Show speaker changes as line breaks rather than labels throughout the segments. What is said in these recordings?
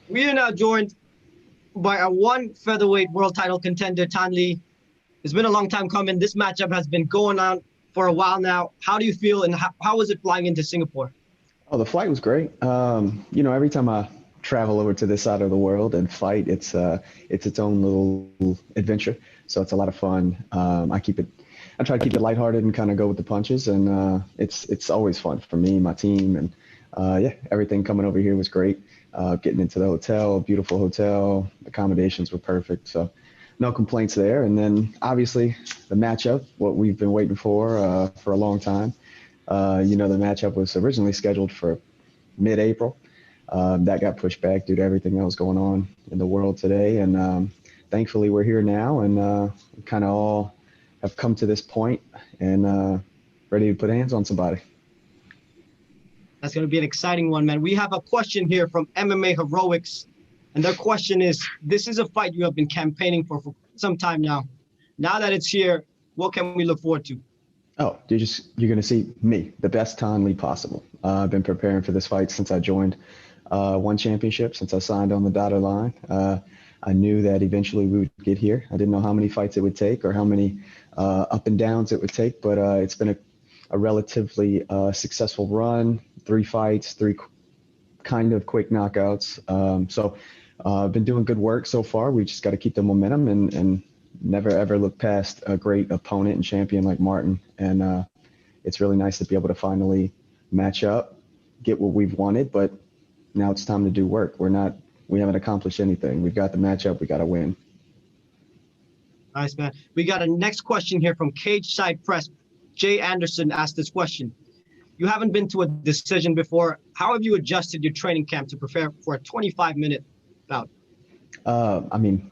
We are now joined by a one featherweight world title contender, Tan Lee. It's been a long time coming. This matchup has been going on for a while now. How do you feel, and how was it flying into Singapore?
Oh, the flight was great. Every time I travel over to this side of the world and fight, it's its own little adventure. So it's a lot of fun. I try to keep it lighthearted and kind of go with the punches, and it's always fun for me, my team, and yeah, everything coming over here was great. Getting into the hotel, beautiful hotel, accommodations were perfect. So no complaints there. And then obviously the matchup, what we've been waiting for a long time. The matchup was originally scheduled for mid-April. That got pushed back due to everything that was going on in the world today. And thankfully, we're here now and kind of all have come to this point and ready to put hands on somebody.
That's going to be an exciting one, man. We have a question here from MMA Heroics, and their question is, this is a fight you have been campaigning for some time now. Now that it's here, what can we look forward to?
Oh, you're going to see me, the best Tan Lee possible. I've been preparing for this fight since I joined one championship, since I signed on the dotted line. I knew that eventually we would get here. I didn't know how many fights it would take or how many up and downs it would take, but it's been a relatively successful run. 3 fights, 3 kind of quick knockouts. So I've been doing good work so far. We just got to keep the momentum and never ever look past a great opponent and champion like Martin. And it's really nice to be able to finally match up, get what we've wanted, but now it's time to do work. We haven't accomplished anything. We've got the matchup. We got to win.
Nice, man. We got a next question here from Cage Side Press. Jay Anderson asked this question. You haven't been to a decision before. How have you adjusted your training camp to prepare for a 25-minute bout?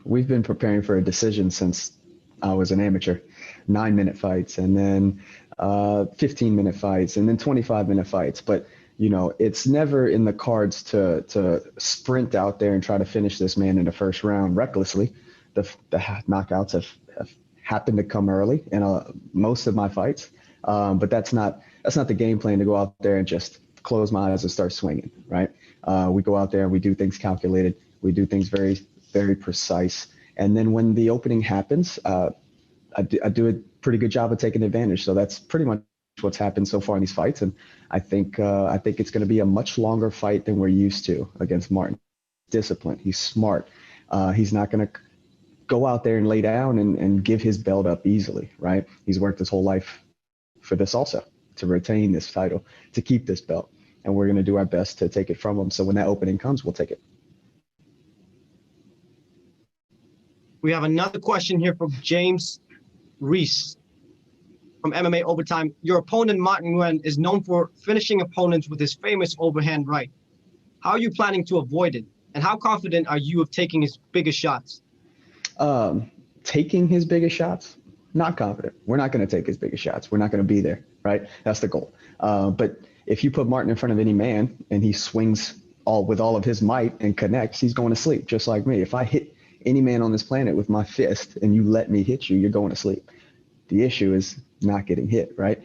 We've been preparing for a decision since I was an amateur. 9-minute fights, and then 15-minute fights, and then 25-minute fights. But it's never in the cards to sprint out there and try to finish this man in the first round recklessly. The knockouts have happened to come early in most of my fights, but that's not the game plan to go out there and just close my eyes and start swinging, right? We go out there and we do things calculated. We do things very, very precise. And then when the opening happens, I do a pretty good job of taking advantage. So that's pretty much what's happened so far in these fights. And I think it's going to be a much longer fight than we're used to against Martin. Disciplined. He's smart. He's not going to go out there and lay down and give his belt up easily, right? He's worked his whole life for this also, to retain this title, to keep this belt. And we're going to do our best to take it from him. So when that opening comes, we'll take it.
We have another question here from James Reese from MMA Overtime. Your opponent, Martin Nguyen, is known for finishing opponents with his famous overhand right. How are you planning to avoid it? And how confident are you of taking his biggest shots?
Taking his biggest shots? Not confident. We're not going to take his biggest shots. We're not going to be there, right? That's the goal. But if you put Martin in front of any man and he swings with all of his might and connects, he's going to sleep, just like me. If I hit any man on this planet with my fist and you let me hit you, you're going to sleep. The issue is not getting hit, right?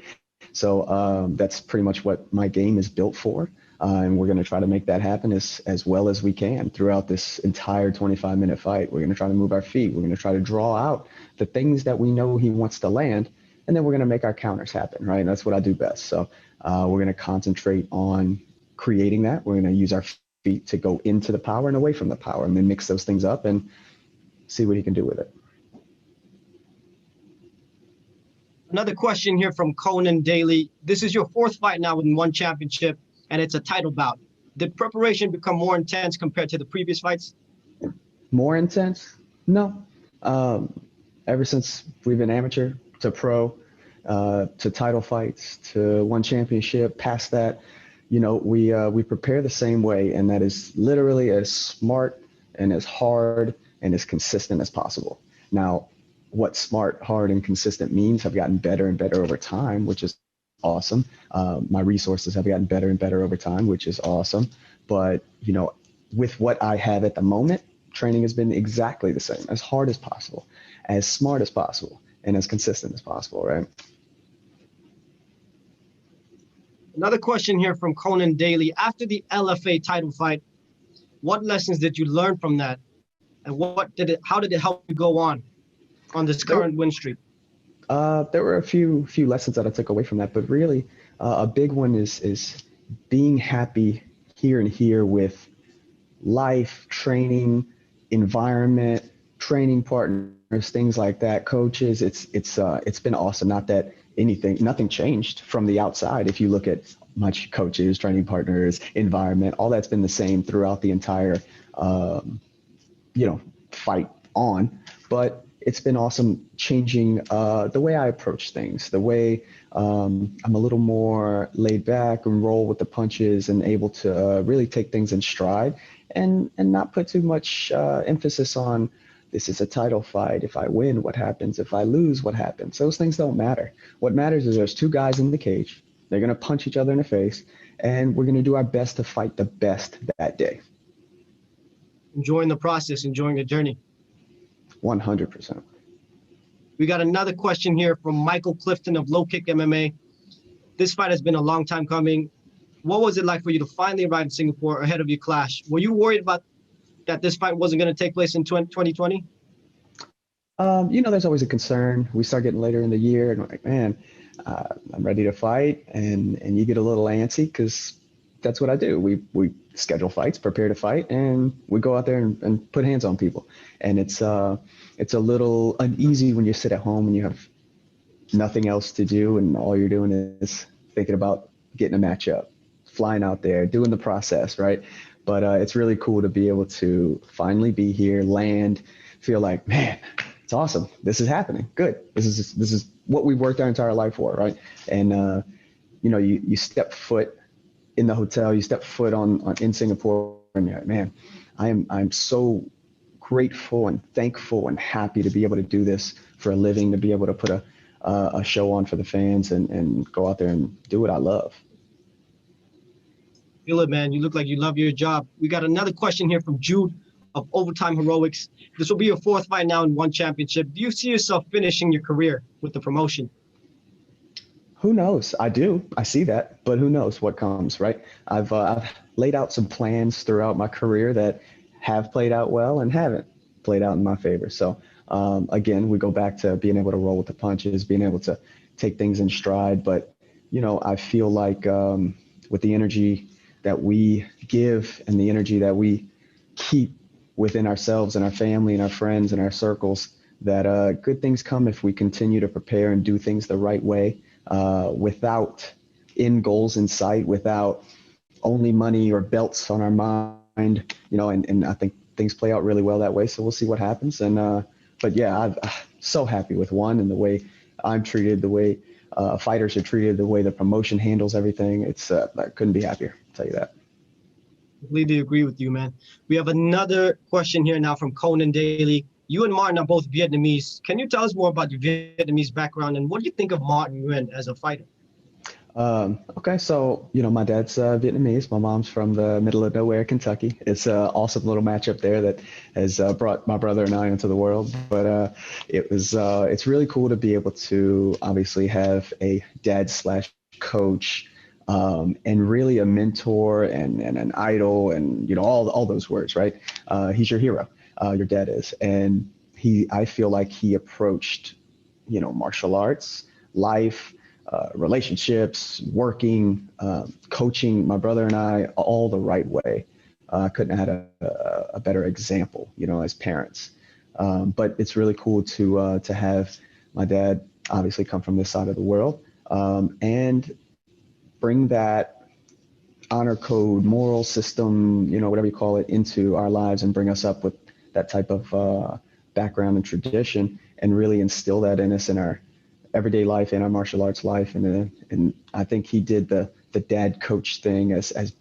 So that's pretty much what my game is built for. And we're going to try to make that happen as well as we can throughout this entire 25-minute fight. We're going to try to move our feet. We're going to try to draw out the things that we know he wants to land, and then we're going to make our counters happen, right? And that's what I do best. So we're going to concentrate on creating that. We're going to use our feet to go into the power and away from the power, and then mix those things up and see what he can do with it.
Another question here from Conan Daly. This is your 4th fight now in one championship, and it's a title bout. Did preparation become more intense compared to the previous fights?
More intense? No. Ever since we've been amateur to pro, to title fights, to one championship, past that, we prepare the same way, and that is literally as smart and as hard and as consistent as possible. Now, what smart, hard, and consistent means, have gotten better and better over time, which is awesome. My resources have gotten better and better over time, which is awesome. But, with what I have at the moment, training has been exactly the same, as hard as possible, as smart as possible, and as consistent as possible, right?
Another question here from Conan Daly. After the LFA title fight, What lessons did you learn from that? And how did it help you go on this
There,
current win streak?
there were a few lessons that I took away from that, but really, a big one is being happy here with life, training, environment, training partners, things like that, coaches. It's been awesome. Not that nothing changed from the outside. If you look at my coaches, training partners, environment, all that's been the same throughout the entire fight on. But it's been awesome changing the way I approach things, the way I'm a little more laid back and roll with the punches and able to really take things in stride and not put too much emphasis on this is a title fight. If I win, what happens? If I lose, what happens? Those things don't matter. What matters is there's two guys in the cage. They're going to punch each other in the face, and we're going to do our best to fight the best that day.
Enjoying the process, enjoying the journey.
100%.
We got another question here from Michael Clifton of Low Kick MMA. This fight has been a long time coming. What was it like for you to finally arrive in Singapore ahead of your clash? Were you worried about that this fight wasn't going to take place in 2020?
There's always a concern. We start getting later in the year, and we're like, man, I'm ready to fight, and you get a little antsy because that's what I do. We schedule fights, prepare to fight, and we go out there and put hands on people. And it's a little uneasy when you sit at home and you have nothing else to do, and all you're doing is thinking about getting a matchup, flying out there, doing the process, right? But it's really cool to be able to finally be here, land, feel like, man, it's awesome. This is happening. Good. This is what we've worked our entire life for, right? And you step foot in the hotel, you step foot in Singapore, and you're like, man, I'm so grateful and thankful and happy to be able to do this for a living, to be able to put a show on for the fans and go out there and do what I love.
Feel it, man. You look like you love your job. We got another question here from Jude of Overtime Heroics. This will be your fourth fight now in one championship. Do you see yourself finishing your career with the promotion?
Who knows? I do. I see that, but who knows what comes, right? I've laid out some plans throughout my career that have played out well and haven't played out in my favor. So again, we go back to being able to roll with the punches, being able to take things in stride. But I feel like with the energy that we give and the energy that we keep within ourselves and our family and our friends and our circles, that good things come if we continue to prepare and do things the right way, without end goals in sight, without only money or belts on our mind, and I think things play out really well that way. So we'll see what happens. But yeah, I'm so happy with one and the way I'm treated, the way fighters are treated, the way the promotion handles everything. I couldn't be happier. I'll tell you that.
Completely agree with you, man. We have another question here now from Conan Daly. You and Martin are both Vietnamese. Can you tell us more about your Vietnamese background and what do you think of Martin Nguyen as a fighter?
Okay, so my dad's Vietnamese. My mom's from the middle of nowhere, Kentucky. It's an awesome little matchup there that has brought my brother and I into the world. But it's really cool to be able to obviously have a dad/coach, and really a mentor and an idol, and all those words, right? He's your hero. Your dad is, and I feel like he approached martial arts, life, relationships, working, coaching my brother and I all the right way. I couldn't have had a better example, as parents. But it's really cool to have my dad obviously come from this side of the world, and bring that honor code, moral system, whatever you call it, into our lives and bring us up with that type of background and tradition, and really instill that in us in our everyday life, in our martial arts life. And I think he did the dad coach thing as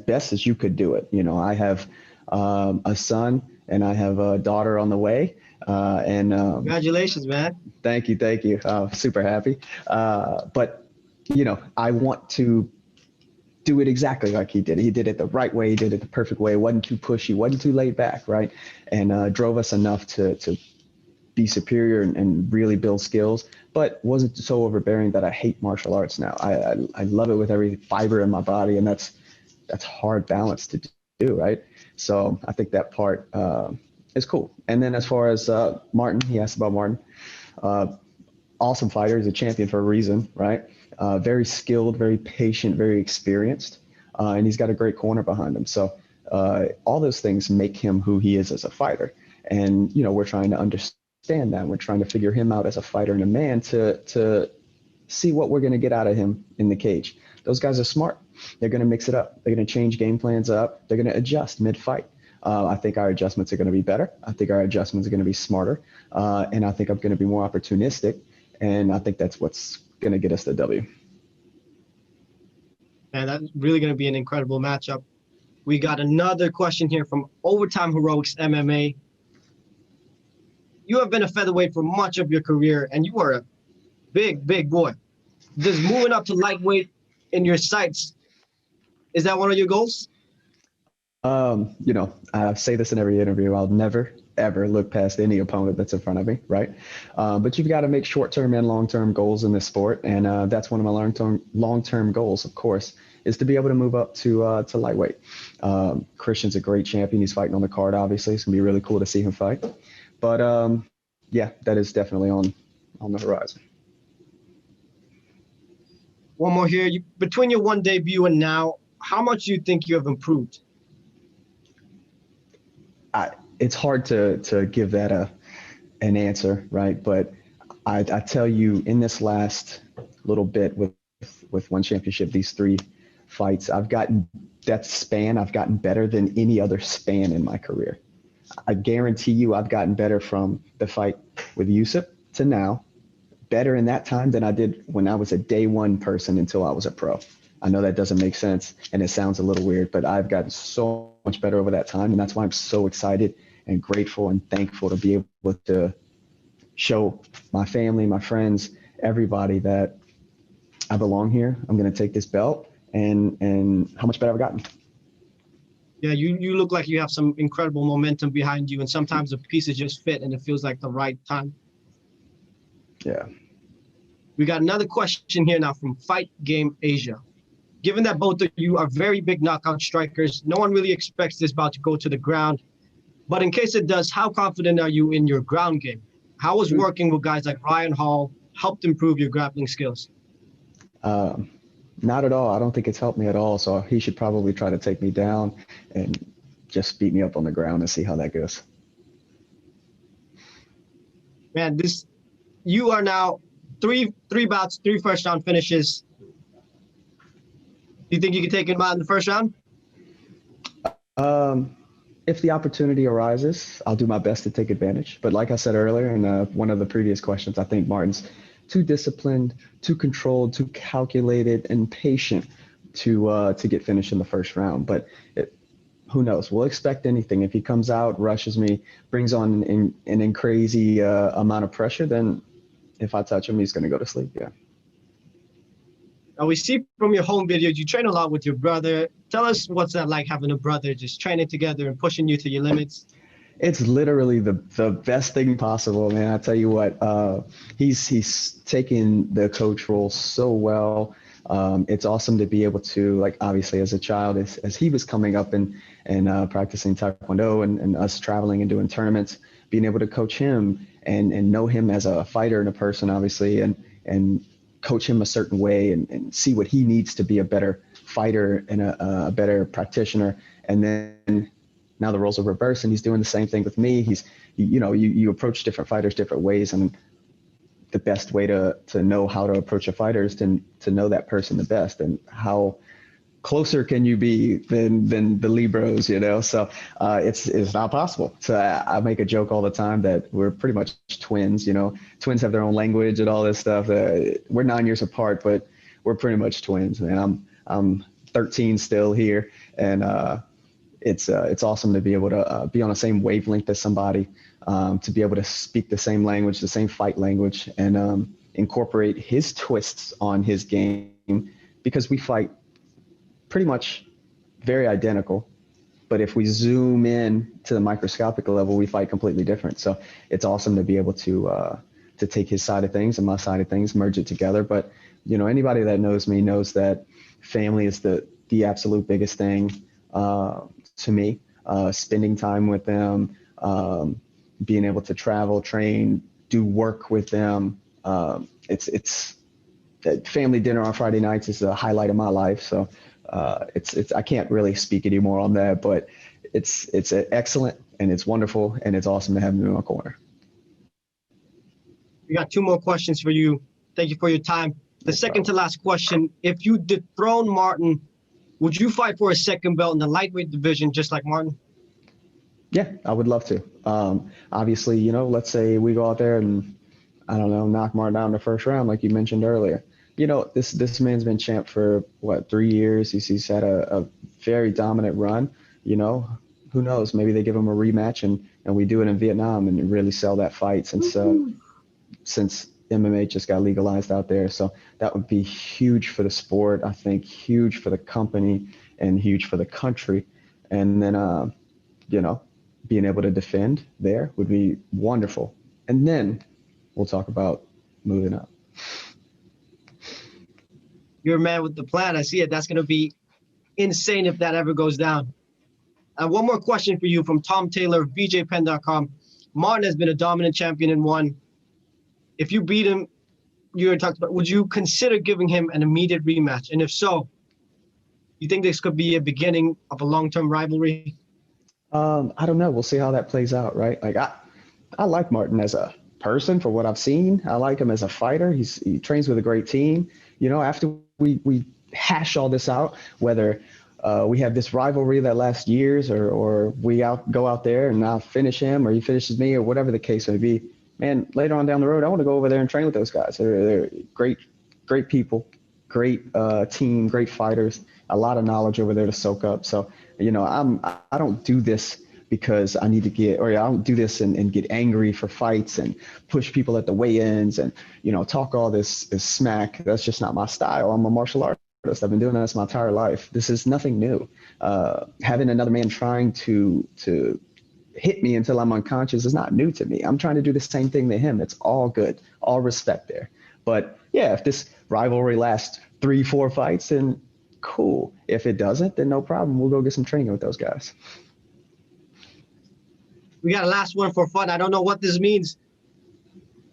best as you could do it. I have a son and I have a daughter on the way.
Congratulations, man.
Thank you. Super happy. But I want to do it exactly like he did. He did it the right way. He did it the perfect way. Wasn't too pushy, wasn't too laid back, right? And drove us enough to be superior and really build skills, but wasn't so overbearing that I hate martial arts now. I love it with every fiber in my body, and that's hard balance to do, right? So I think that part is cool. And then as far as Martin, he asked about Martin. Awesome fighter. He's a champion for a reason, right? Very skilled, very patient, very experienced, and he's got a great corner behind him. So all those things make him who he is as a fighter. And we're trying to understand that. We're trying to figure him out as a fighter and a man to see what we're going to get out of him in the cage. Those guys are smart. They're going to mix it up. They're going to change game plans up. They're going to adjust mid-fight. I think our adjustments are going to be better. I think our adjustments are going to be smarter. And I think I'm going to be more opportunistic. And I think that's what's going to get us the W.
And that's really going to be an incredible matchup. We got another question here from Overtime Heroics MMA. You have been a featherweight for much of your career, and you are a big, big boy. Does moving up to lightweight in your sights, is that one of your goals?
I say this in every interview. I'll never, ever look past any opponent that's in front of me, right? But you've got to make short-term and long-term goals in this sport, and that's one of my long-term goals, of course, is to be able to move up to lightweight. Christian's a great champion. He's fighting on the card, obviously. It's going to be really cool to see him fight. But, yeah, that is definitely on the horizon.
One more here. Between your one debut and now, how much do you think you have improved?
It's hard to give that an answer, right? But I tell you, in this last little bit with one championship, these 3 fights, I've gotten better than any other span in my career. I guarantee you I've gotten better from the fight with Yusuf to now, better in that time than I did when I was a day one person until I was a pro. I know that doesn't make sense and it sounds a little weird, but I've gotten so much better over that time. And that's why I'm so excited and grateful and thankful to be able to show my family, my friends, everybody that I belong here. I'm going to take this belt and how much better I've gotten.
Yeah, you look like you have some incredible momentum behind you, and sometimes the pieces just fit and it feels like the right time.
Yeah.
We got another question here now from Fight Game Asia. Given that both of you are very big knockout strikers, no one really expects this bout to go to the ground. But in case it does, how confident are you in your ground game? How has working with guys like Ryan Hall helped improve your grappling skills?
Not at all. I don't think it's helped me at all. So he should probably try to take me down and just beat me up on the ground and see how that goes.
Man, you are now three bouts, 3 first round finishes. Do you think you can take him out in the first round?
If the opportunity arises, I'll do my best to take advantage. But like I said earlier in one of the previous questions, I think Martin's too disciplined, too controlled, too calculated, and patient to get finished in the first round. But who knows? We'll expect anything. If he comes out, rushes me, brings on an crazy amount of pressure, then if I touch him, he's going to go to sleep. Yeah.
Now, we see from your home videos, you train a lot with your brother. Tell us what's that like, having a brother just training together and pushing you to your limits?
It's literally the best thing possible, man. I tell you what, he's taken the coach role so well. It's awesome to be able to, like, obviously as a child, as he was coming up and practicing Taekwondo and us traveling and doing tournaments, being able to coach him and know him as a fighter and a person, obviously, and coach him a certain way and see what he needs to be a better fighter and a better practitioner. And then now the roles are reversed and he's doing the same thing with me. You approach different fighters different ways, and the best way to know how to approach a fighter is to know that person the best, and how closer can you be than the Libros, So it's not possible. So I make a joke all the time that we're pretty much twins. Twins have their own language and all this stuff. We're 9 years apart, but we're pretty much twins. And I'm 13 still here, and it's awesome to be able to be on the same wavelength as somebody, to be able to speak the same language, the same fight language, and incorporate his twists on his game, because we fight pretty much very identical, but if we zoom in to the microscopic level, we fight completely different. So it's awesome to be able to take his side of things and my side of things, merge it together. But anybody that knows me knows that family is the absolute biggest thing to me. spending time with them, being able to travel, train, do work with them. It's family dinner on Friday nights is a highlight of my life. So it's I can't really speak anymore on that, but it's excellent and it's wonderful and it's awesome to have him in my corner.
We got 2 more questions for you. Thank you for your time. The second to last question: if you dethrone Martin, would you fight for a second belt in the lightweight division just like Martin?
Yeah, I would love to. Obviously, you know, let's say we go out there and I don't know, knock Martin out in the first round, like you mentioned earlier. You know, this man's been champ for what, 3 years. He's had a very dominant run. You know, who knows? Maybe they give him a rematch and we do it in Vietnam and really sell that fight since MMA just got legalized out there. So that would be huge for the sport. I think huge for the company and huge for the country. And then, you know, being able to defend there would be wonderful. And then we'll talk about moving up.
You're a man with the plan. I see it. That's going to be insane if that ever goes down. One more question for you from Tom Taylor of BJPenn.com. Martin has been a dominant champion and won. If you beat him, you talked about, would you consider giving him an immediate rematch? And if so, you think this could be a beginning of a long-term rivalry?
I don't know. We'll see how that plays out, right? Like I like Martin as a person for what I've seen. I like him as a fighter. He trains with a great team. You know, after we hash all this out, whether we have this rivalry that lasts years or we go out there and I'll finish him or he finishes me or whatever the case may be, man, later on down the road, I want to go over there and train with those guys. They're great people, great team, great fighters, a lot of knowledge over there to soak up. So, you know, I don't do this because I need to get, or I don't do this and get angry for fights and push people at the weigh-ins and, you know, talk all this smack. That's just not my style. I'm a martial artist. I've been doing this my entire life. This is nothing new. Having another man trying to hit me until I'm unconscious is not new to me. I'm trying to do the same thing to him. It's all good, all respect there. But yeah, if this rivalry lasts 3-4 fights, then cool. If it doesn't, then no problem. We'll go get some training with those guys.
We got a last one for fun. I don't know what this means,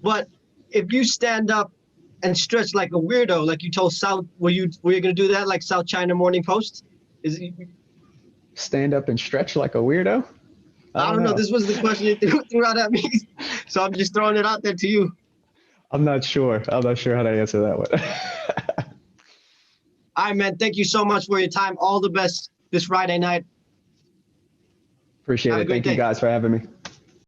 but if you stand up and stretch like a weirdo, like you told South, were you going to do that like South China Morning Post?
Stand up and stretch like a weirdo?
I don't know. This was the question you threw out at me. So I'm just throwing it out there to you.
I'm not sure how to answer that one.
All right, man. Thank you so much for your time. All the best this Friday night.
Appreciate it. Thank you guys for having me.